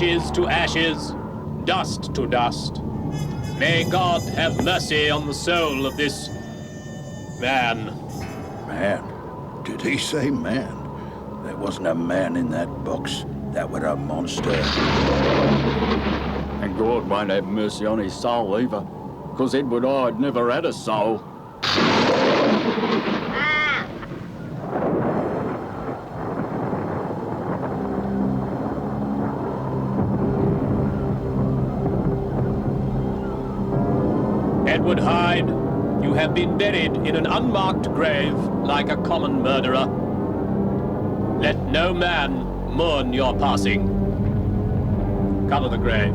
ashes to ashes, dust to dust. May God have mercy on the soul of this man. Man? Did he say man? There wasn't a man in that box. That was a monster. And God won't have mercy on his soul either, because Edward Hyde never had a soul. Edward Hyde, you have been buried in an unmarked grave like a common murderer. Let no man mourn your passing. Cover the grave.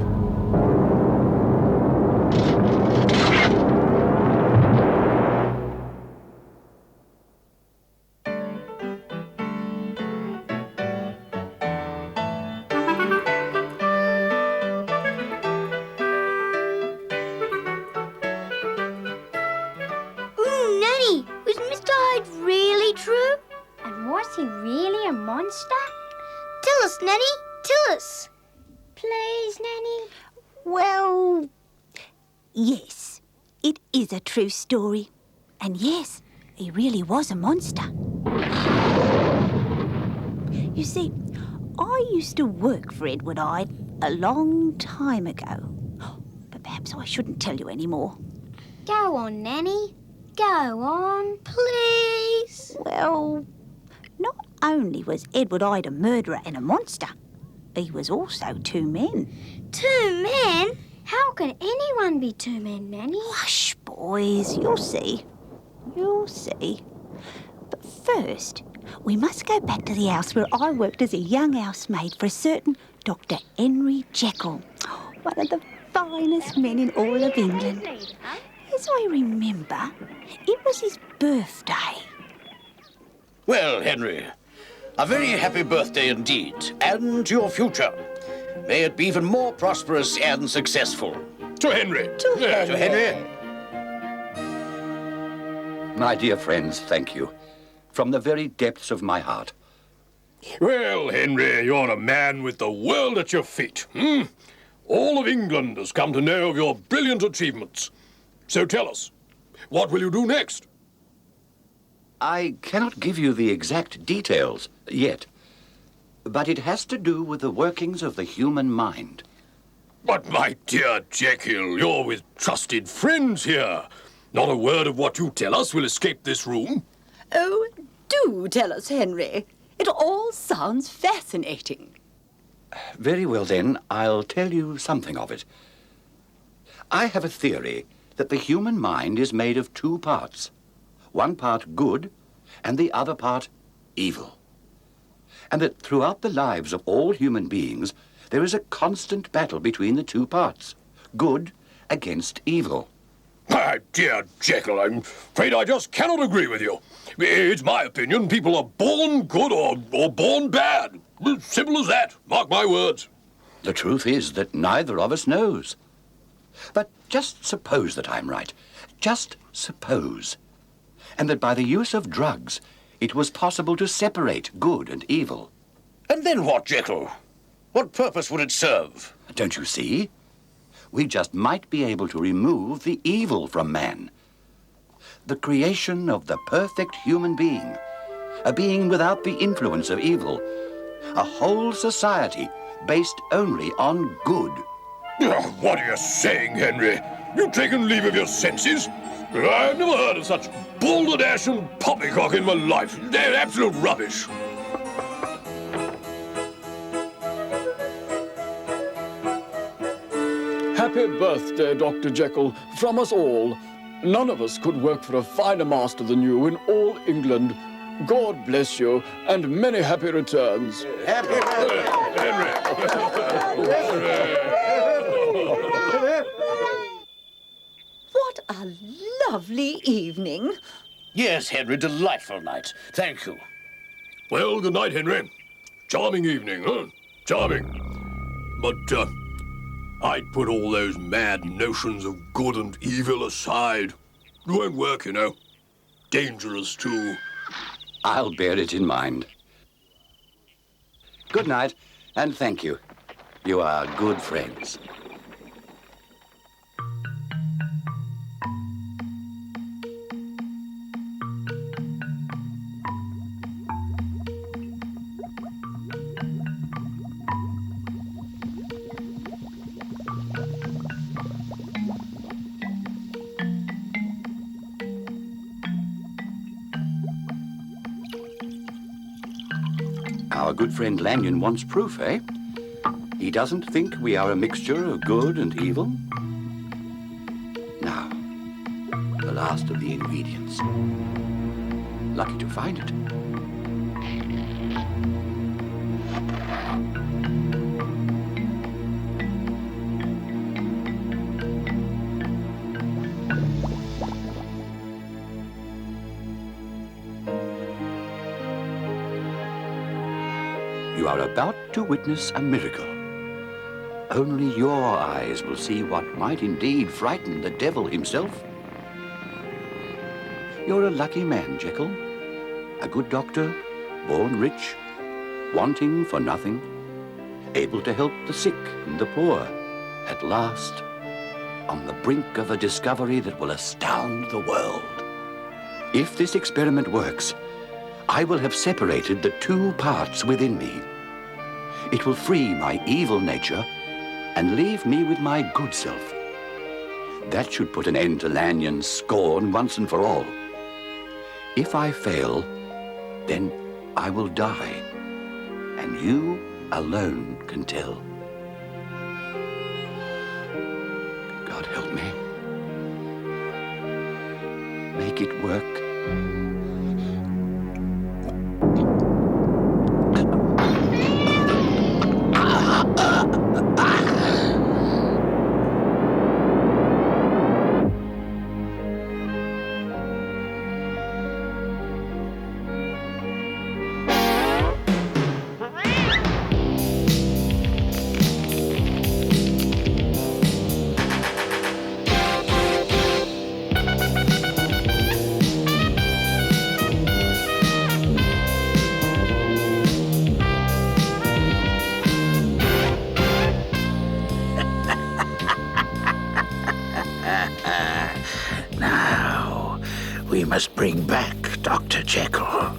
Was he really a monster? Tell us, Nanny. Tell us. Please, Nanny. Well, yes, it is a true story. And yes, he really was a monster. You see, I used to work for Edward Hyde a long time ago. But perhaps I shouldn't tell you any more. Go on, Nanny. Go on, please. Well, not only was Edward Hyde a murderer and a monster, he was also two men. Two men? How can anyone be two men, Nanny? Hush, boys, you'll see. You'll see. But first, we must go back to the house where I worked as a young housemaid for a certain Dr. Henry Jekyll, one of the finest men in all of England. As I remember, it was his birthday. Well, Henry, a very happy birthday indeed, and your future. May it be even more prosperous and successful. To Henry. To Henry. My dear friends, thank you. From the very depths of my heart. Well, Henry, you're a man with the world at your feet. All of England has come to know of your brilliant achievements. So tell us, what will you do next? I cannot give you the exact details yet, but it has to do with the workings of the human mind. But, my dear Jekyll, you're with trusted friends here. Not a word of what you tell us will escape this room. Oh, do tell us, Henry. It all sounds fascinating. Very well, then, I'll tell you something of it. I have a theory that the human mind is made of two parts. One part good, and the other part evil. And that throughout the lives of all human beings, there is a constant battle between the two parts, good against evil. My dear Jekyll, I'm afraid I just cannot agree with you. It's my opinion people are born good or born bad. Simple as that, mark my words. The truth is that neither of us knows. But just suppose that I'm right. Just suppose. And that by the use of drugs, it was possible to separate good and evil. And then what, Jekyll? What purpose would it serve? Don't you see? We just might be able to remove the evil from man. The creation of the perfect human being, a being without the influence of evil, a whole society based only on good. What are you saying, Henry? You've taken leave of your senses? I've never heard of such balderdash and poppycock in my life. They're absolute rubbish. Happy birthday, Dr. Jekyll, from us all. None of us could work for a finer master than you in all England. God bless you, and many happy returns. Happy birthday, Henry. What a lovely evening. Yes, Henry, delightful night. Thank you. Well, good night, Henry. Charming evening, huh? Charming. But, I'd put all those mad notions of good and evil aside. It won't work, you know. Dangerous, too. I'll bear it in mind. Good night, and thank you. You are good friends. Our good friend Lanyon wants proof, eh? He doesn't think we are a mixture of good and evil? Now, the last of the ingredients. Lucky to find it. You are about to witness a miracle. Only your eyes will see what might indeed frighten the devil himself. You're a lucky man, Jekyll. A good doctor, born rich, wanting for nothing, able to help the sick and the poor. At last, on the brink of a discovery that will astound the world. If this experiment works, I will have separated the two parts within me. It will free my evil nature and leave me with my good self. That should put an end to Lanyon's scorn once and for all. If I fail, then I will die, and you alone can tell. God help me. Make it work. Now, we must bring back Dr. Jekyll.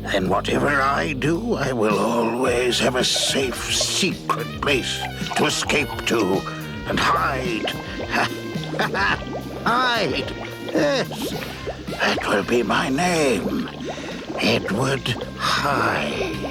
And whatever I do, I will always have a safe, secret place to escape to and hide. Hyde! Yes, that will be my name. Edward Hyde.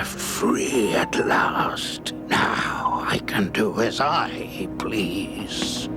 Free at last. Now I can do as I please.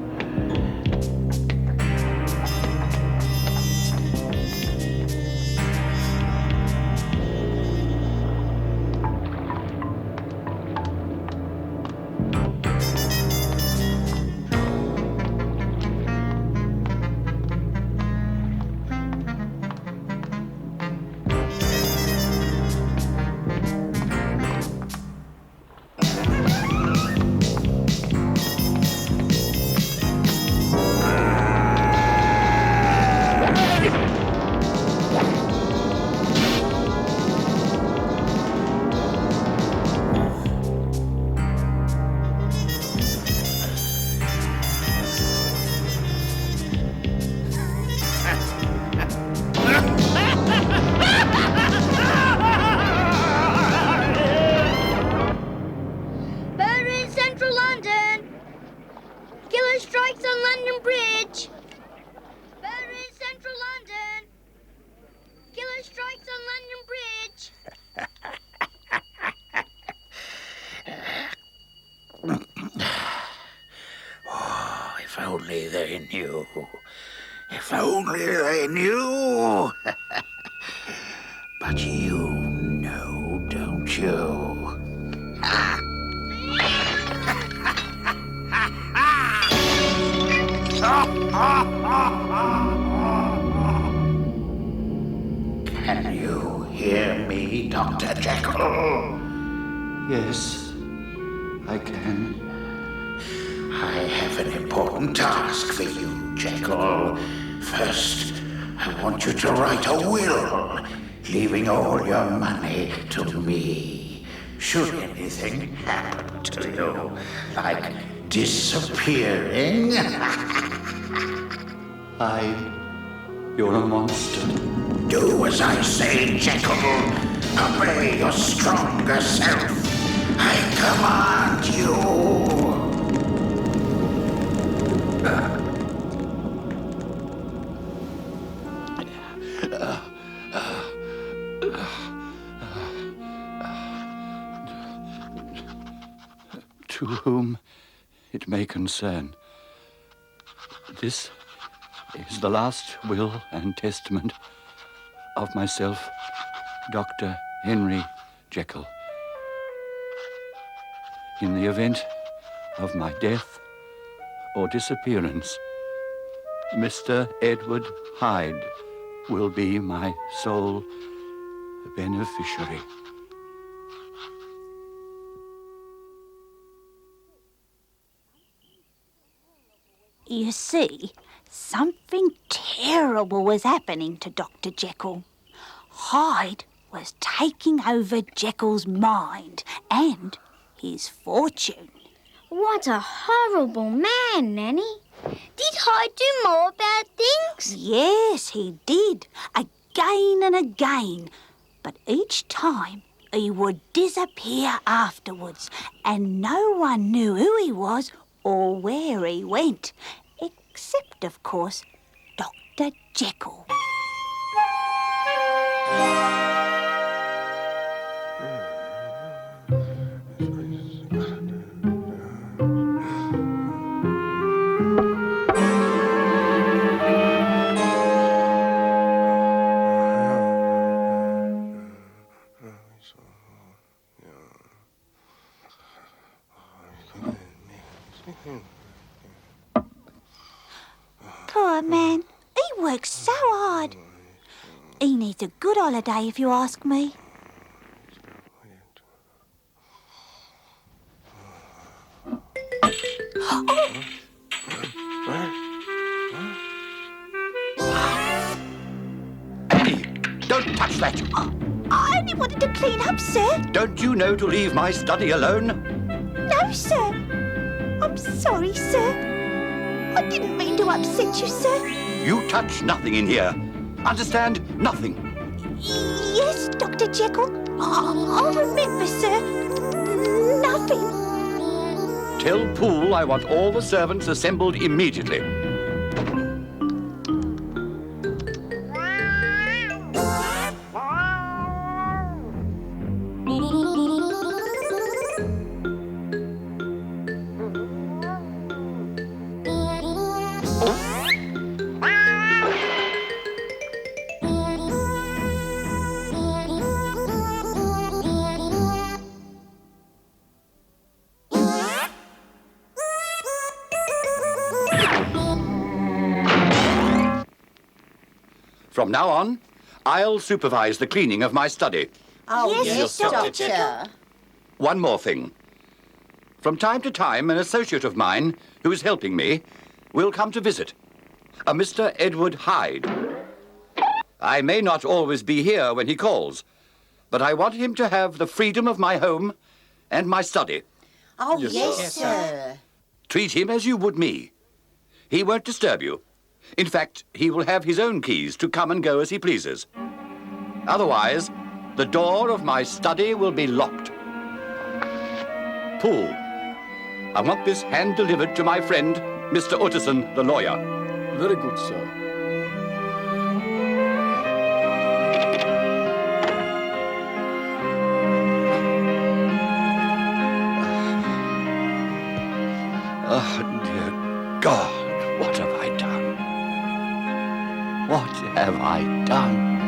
If only they knew. If only they knew. But you know, don't you? Can you hear me, Dr. Jekyll? Yes, I can. I have an important task for you, Jekyll. First, I want you to write a will, leaving all your money to me. Should anything happen to you, like disappearing, You're a monster. do as I say, Jekyll. Obey your stronger self. I command you. To whom it may concern, this is the last will and testament of myself, Dr. Henry Jekyll. In the event of my death or disappearance, Mr. Edward Hyde will be my sole beneficiary. You see, something terrible was happening to Dr. Jekyll. Hyde was taking over Jekyll's mind and his fortune. What a horrible man, Nanny. Did Hyde do more bad things? Yes, he did, again and again. But each time he would disappear afterwards, and no one knew who he was or where he went, except, of course, Dr. Jekyll. Poor man, he works so hard. He needs a good holiday, if you ask me. Hey, don't touch that! I only wanted to clean up, sir. Don't you know to leave my study alone? No, sir. I'm sorry, sir. I didn't mean to upset you, sir. You touch nothing in here. Understand? Nothing. Yes, Dr. Jekyll. I'll remember, sir. Nothing. Tell Poole I want all the servants assembled immediately. From now on, I'll supervise the cleaning of my study. Oh, Yes, Dr. Jekyll. One more thing. From time to time, an associate of mine who is helping me will come to visit. A Mr. Edward Hyde. I may not always be here when he calls, but I want him to have the freedom of my home and my study. Oh, yes, sir. Treat him as you would me. He won't disturb you. In fact, he will have his own keys to come and go as he pleases. Otherwise, the door of my study will be locked. Poole, I want this hand-delivered to my friend, Mr. Utterson, the lawyer. Very good, sir. Oh, dear God. What have I done? What have I done?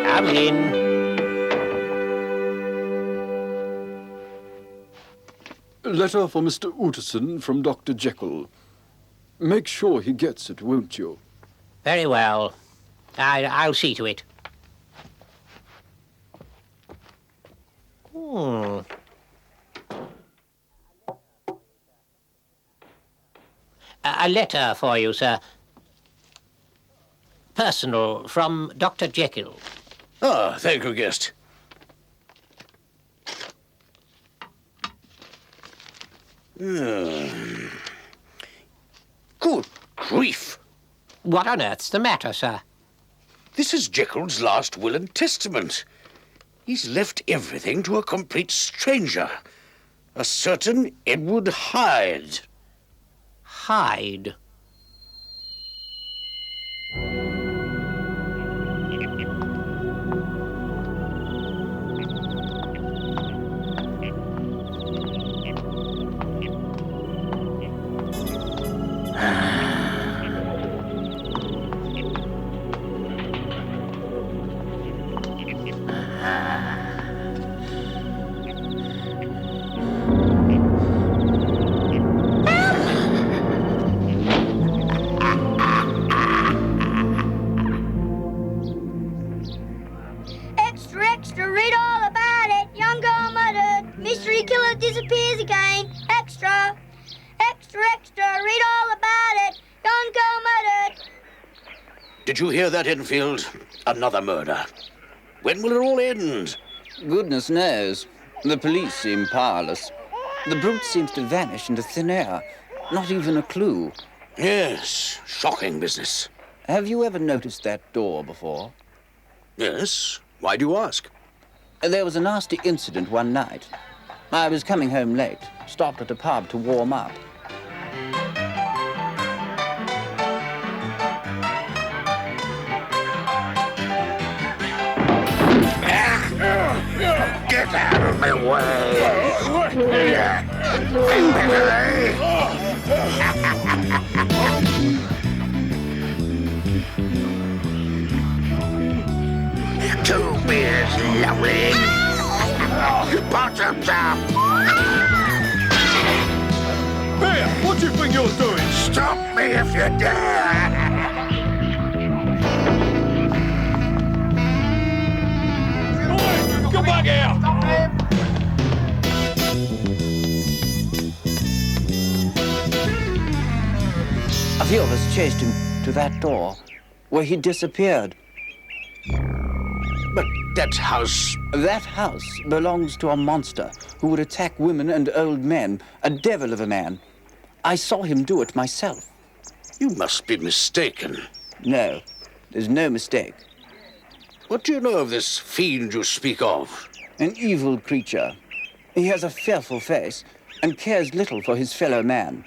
Come in. Letter for Mr. Utterson from Dr. Jekyll. Make sure he gets it, won't you? Very well. I'll see to it. A letter for you, sir. Personal, from Dr. Jekyll. Ah, thank you, guest. Good grief. What on earth's the matter, sir? This is Jekyll's last will and testament. He's left everything to a complete stranger. A certain Edward Hyde. Hyde. Extra, extra, read all about it. Young girl murdered. Mystery killer disappears again. Extra. Extra, extra, read all about it. Young girl murdered. Did you hear that, Enfield? Another murder. When will it all end? Goodness knows. The police seem powerless. The brute seems to vanish into thin air. Not even a clue. Yes, shocking business. Have you ever noticed that door before? Yes. Why do you ask? There was a nasty incident one night. I was coming home late, stopped at a pub to warm up. Get out of my way! Two beers, lovely. Bottoms up. Bear, what do you think you're doing? Stop me if you dare. Come back here! A few of us chased him to that door, where he disappeared. But that house... That house belongs to a monster who would attack women and old men, a devil of a man. I saw him do it myself. You must be mistaken. No, there's no mistake. What do you know of this fiend you speak of? An evil creature. He has a fearful face and cares little for his fellow man.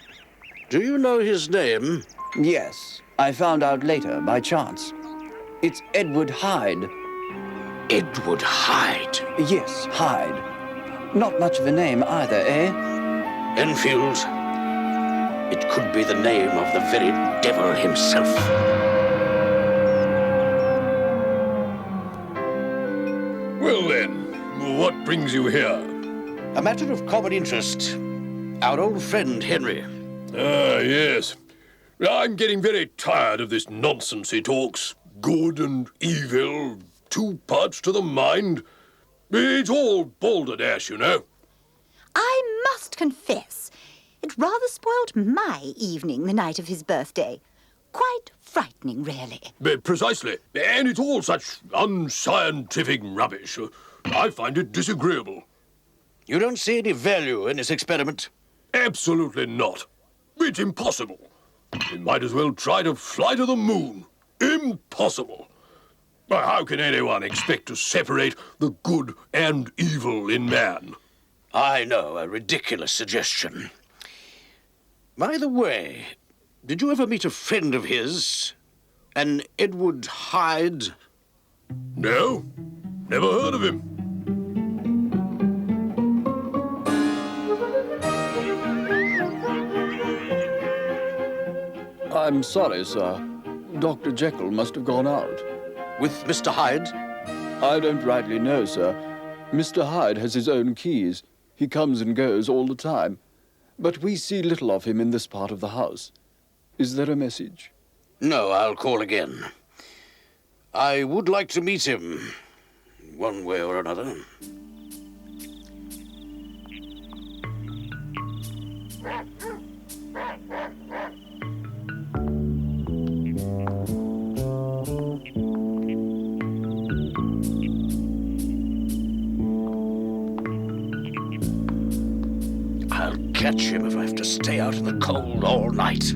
Do you know his name? Yes, I found out later by chance. It's Edward Hyde. Edward Hyde. Yes, Hyde. Not much of a name either, eh? Enfield, it could be the name of the very devil himself. Well then, what brings you here? A matter of common interest. Our old friend, Henry. Ah, yes. I'm getting very tired of this nonsense he talks. Good and evil, two parts to the mind. It's all balderdash, you know. I must confess, it rather spoiled my evening the night of his birthday. Quite frightening, really. Precisely. And it's all such unscientific rubbish. I find it disagreeable. You don't see any value in this experiment? Absolutely not. It's impossible. We might as well try to fly to the moon. Impossible. How can anyone expect to separate the good and evil in man? I know, a ridiculous suggestion. By the way, did you ever meet a friend of his? An Edward Hyde? No, never heard of him. I'm sorry, sir. Dr. Jekyll must have gone out. With Mr. Hyde? I don't rightly know, sir. Mr. Hyde has his own keys. He comes and goes all the time. But we see little of him in this part of the house. Is there a message? No, I'll call again. I would like to meet him, one way or another. I'll catch him if I have to stay out in the cold all night.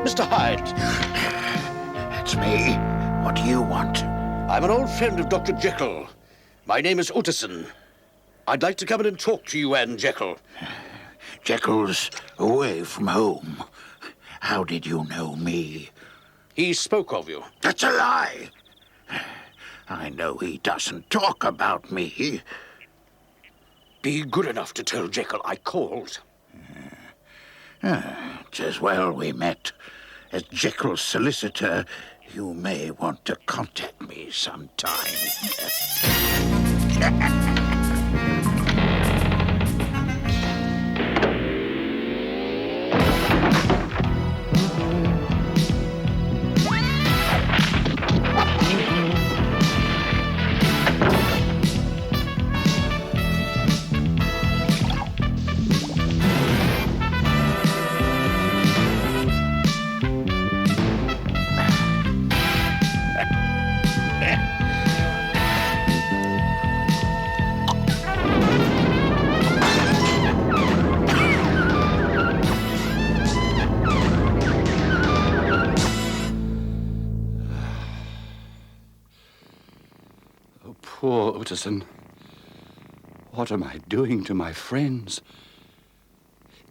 Mr. Hyde. It's me. What do you want? I'm an old friend of Dr. Jekyll. My name is Utterson. I'd like to come in and talk to you and Jekyll. Jekyll's away from home. How did you know me? He spoke of you. That's a lie. I know he doesn't talk about me. Be good enough to tell Jekyll I called. It's as well we met. As Jekyll's solicitor, you may want to contact me sometime. Poor Utterson. What am I doing to my friends?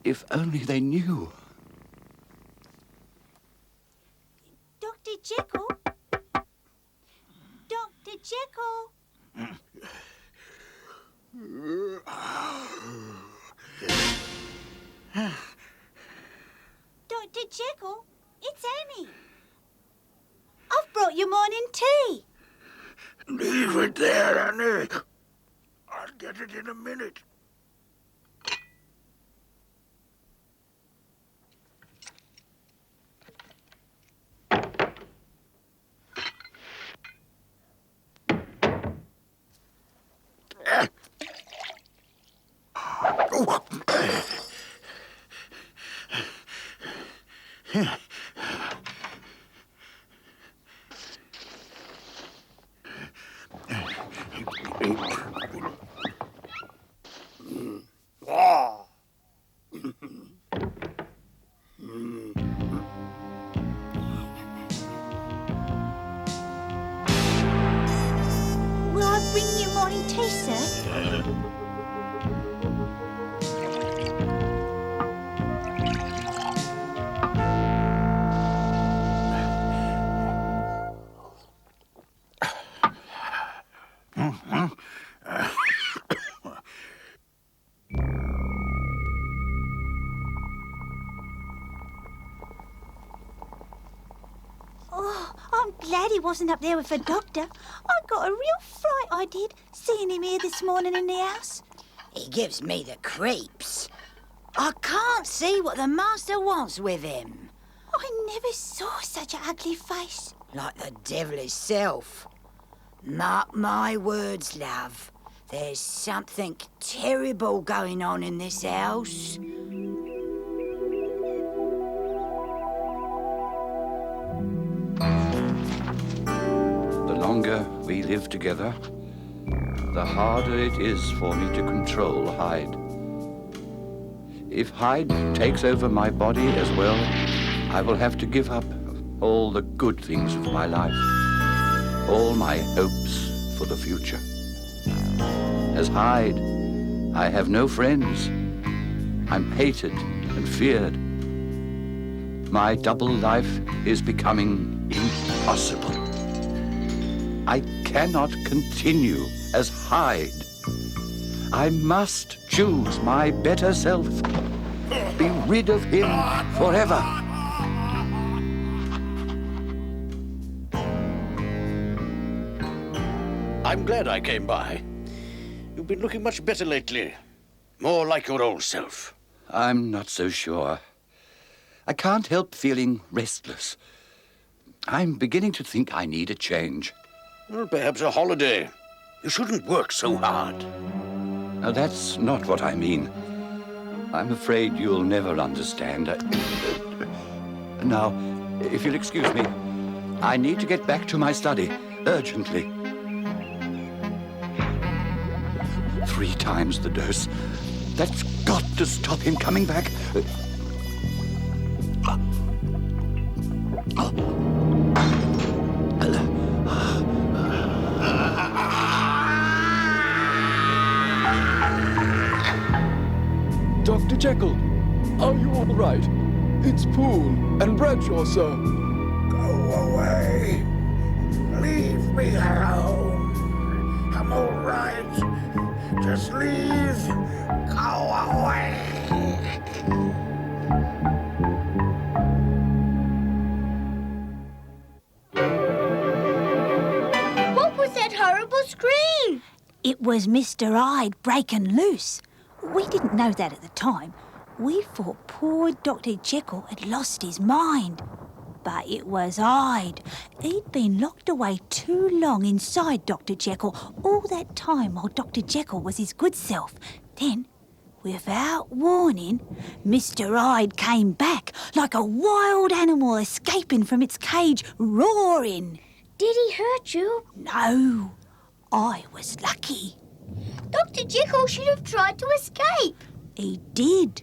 If only they knew. Dr. Jekyll? Dr. Jekyll? Dr. Jekyll, it's Annie. I've brought you morning tea. Leave it there, Annie. I'll get it in a minute. Will I bring you morning tea, sir? Oh, I'm glad he wasn't up there with the doctor. I got a real fright, I did, seeing him here this morning in the house. He gives me the creeps. I can't see what the master wants with him. I never saw such an ugly face. Like the devil himself. Mark my words, love. There's something terrible going on in this house. The longer we live together, the harder it is for me to control Hyde. If Hyde takes over my body as well, I will have to give up all the good things of my life, all my hopes for the future. As Hyde, I have no friends. I'm hated and feared. My double life is becoming impossible. I cannot continue as Hyde. I must choose my better self. Be rid of him forever. I'm glad I came by. You've been looking much better lately. More like your old self. I'm not so sure. I can't help feeling restless. I'm beginning to think I need a change. Well, perhaps a holiday. You shouldn't work so hard. Now, that's not what I mean. I'm afraid you'll never understand. Now, if you'll excuse me, I need to get back to my study, urgently. 3 times the dose. That's got to stop him coming back. Dr. Jekyll, are you all right? It's Poole and Bradshaw, sir. Go away. Leave me alone. I'm all right. Just leave. Go away. What was that horrible scream? It was Mr. Hyde breaking loose. We didn't know that at the time. We thought poor Dr. Jekyll had lost his mind. But it was Hyde. He'd been locked away too long inside Dr. Jekyll all that time while Dr. Jekyll was his good self. Then, without warning, Mr. Hyde came back like a wild animal escaping from its cage, roaring. Did he hurt you? No, I was lucky. Dr. Jekyll should have tried to escape. He did.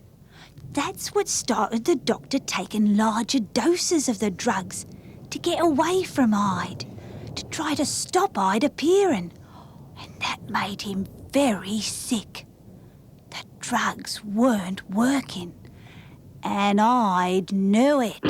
That's what started the doctor taking larger doses of the drugs to get away from Hyde, to try to stop Hyde appearing. And that made him very sick. The drugs weren't working, and Hyde knew it.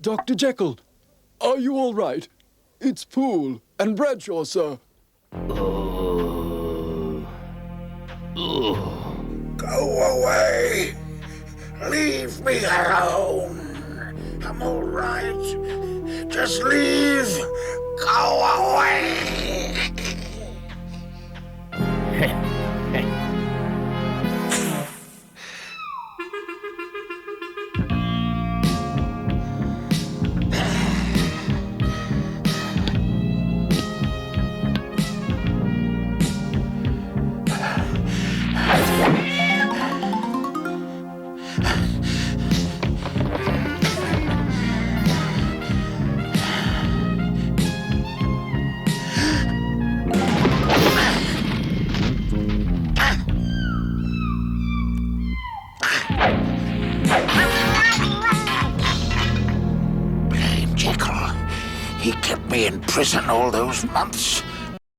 Dr. Jekyll, are you all right? It's Poole and Bradshaw, sir. Go away. Leave me alone. I'm all right. Just leave. Go away. Blame Jekyll. He kept me in prison all those months.